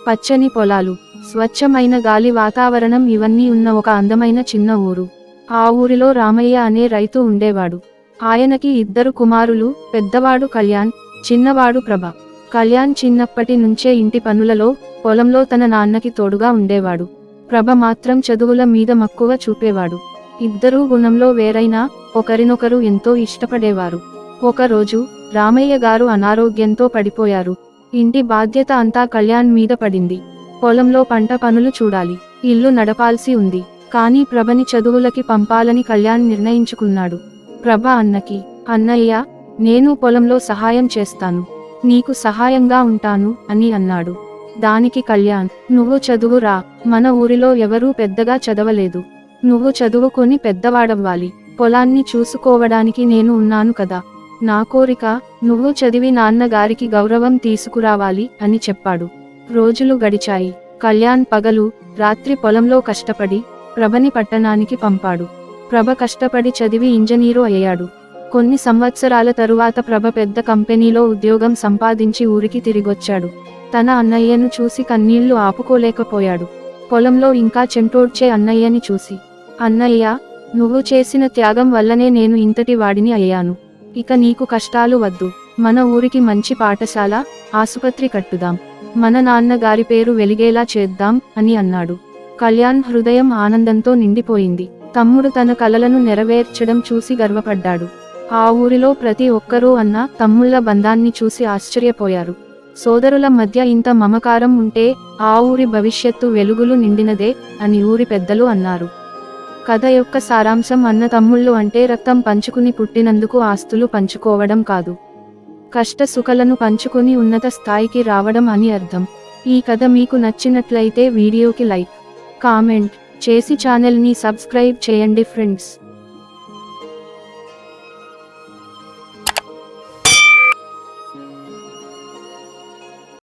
పచ్చని పొలాలు, స్వచ్ఛమైన గాలి, వాతావరణం ఇవన్నీ ఉన్న ఒక అందమైన చిన్న ఊరు. ఆ ఊరిలో రామయ్య అనే రైతు ఉండేవాడు. ఆయనకి 2 కుమారులు, పెద్దవాడు కళ్యాణ్, చిన్నవాడు ప్రభ. కళ్యాణ్ చిన్నప్పటి నుంచే ఇంటి పనులలో, పొలంలో తన నాన్నకి తోడుగా ఉండేవాడు. ప్రభ మాత్రం చదువుల మీద మక్కువ చూపేవాడు. ఇద్దరూ గుణంలో వేరైనా ఒకరినొకరు ఎంతో ఇష్టపడేవారు. ఒకరోజు రామయ్య గారు అనారోగ్యంతో పడిపోయారు. ఇంటి బాధ్యత అంతా కళ్యాణ్ మీద పడింది. పొలంలో పంట పనులు చూడాలి, ఇల్లు నడపాల్సి ఉంది. కానీ ప్రభని చదువులకి పంపాలని కళ్యాణ్ నిర్ణయించుకున్నాడు. ప్రభ అన్నకి, అన్నయ్య, నేను పొలంలో సహాయం చేస్తాను, నీకు సహాయంగా ఉంటాను అని అన్నాడు. దానికి కళ్యాణ్, నువ్వు చదువురా, మన ఊరిలో ఎవరూ పెద్దగా చదవలేదు, నువ్వు చదువుకొని పెద్దవాడవ్వాలి, పొలాన్ని చూసుకోవడానికి నేను ఉన్నాను కదా, నా కోరిక నువ్వు చదివి నాన్నగారికి గౌరవం తీసుకురావాలి అని చెప్పాడు. రోజులు గడిచాయి. కళ్యాణ్ పగలు రాత్రి పొలంలో కష్టపడి ప్రభని పట్టణానికి పంపాడు. ప్రభ కష్టపడి చదివి ఇంజనీరు అయ్యాడు. కొన్ని సంవత్సరాల తరువాత ప్రభ పెద్ద కంపెనీలో ఉద్యోగం సంపాదించి ఊరికి తిరిగొచ్చాడు. తన అన్నయ్యను చూసి కన్నీళ్లు ఆపుకోలేకపోయాడు. పొలంలో ఇంకా చెంటోడ్చే అన్నయ్యని చూసి, అన్నయ్య, నువ్వు చేసిన త్యాగం వల్లనే నేను ఇంతటి వాడిని అయ్యాను. ఇక నీకు కష్టాలు వద్దు, మన ఊరికి మంచి పాఠశాల, ఆసుపత్రి కట్టుదాం, మన నాన్నగారి పేరు వెలిగేలా చేద్దాం అని అన్నాడు. కళ్యాణ్ హృదయం ఆనందంతో నిండిపోయింది. తమ్ముడు తన కలలను నెరవేర్చడం చూసి గర్వపడ్డాడు. ఆ ఊరిలో ప్రతి ఒక్కరూ అన్న తమ్ముళ్ళ బంధాన్ని చూసి ఆశ్చర్యపోయారు. సోదరుల మధ్య ఇంత మమకారం ఉంటే ఆ ఊరి భవిష్యత్తు వెలుగులు నిండినదే అని ఊరి పెద్దలు అన్నారు. కథ యొక్క సారాంశం, అన్న తమ్ముళ్ళు అంటే రక్తం పంచుకుని పుట్టినందుకు ఆస్తులు పంచుకోవడం కాదు, కష్ట సుఖలను పంచుకుని ఉన్నత స్థాయికి రావడం అని అర్థం. ఈ కథ మీకు నచ్చినట్లయితే వీడియోకి లైక్, కామెంట్ చేసి ఛానల్ని సబ్స్క్రైబ్ చేయండి ఫ్రెండ్స్.